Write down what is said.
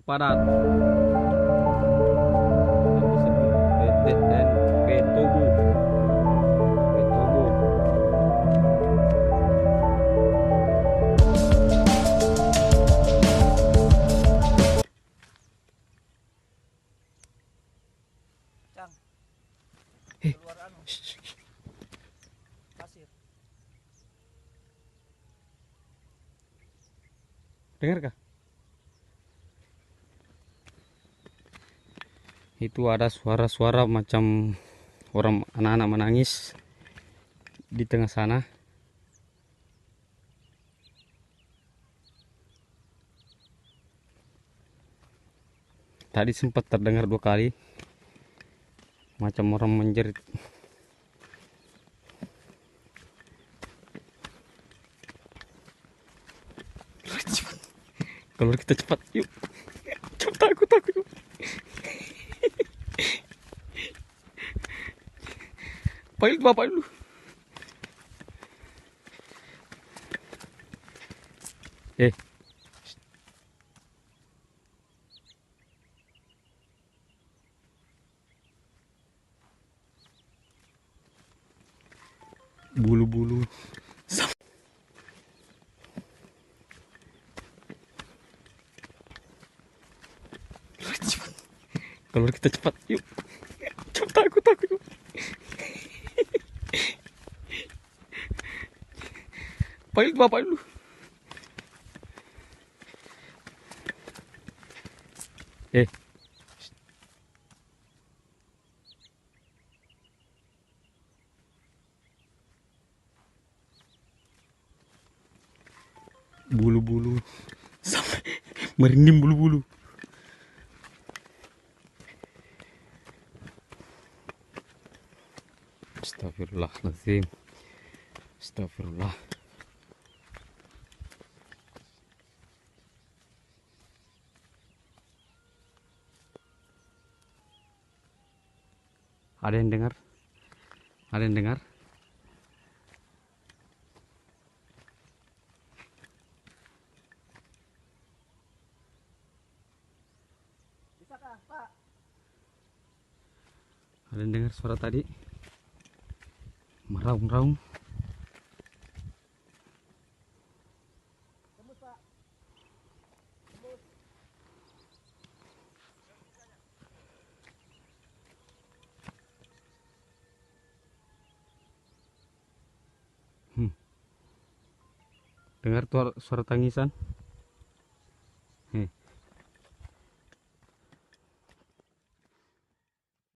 Padat yang disebut PTNP Tubuh. Cang, Eh, keluar pasir. dengar kah? Itu ada suara-suara macam orang anak-anak menangis di tengah sana. Tadi sempat terdengar 2 kali, macam orang menjerit. Keluar kita cepat, yuk. Cepat, takut. Panggil bapak dulu. Eh, bulu-bulu. Keluar kita cepat, yuk. Cepat, takut. Panggil bapak dulu. Eh, bulu-bulu sampai merinding bulu-bulu. Astagfirullahaladzim. Astagfirullah. Ada yang dengar? Ada yang dengar? Bisakah, Pak? Ada yang dengar suara tadi? Meraung-raung. Tembus, Pak. Tembus. Dengar suara tangisan?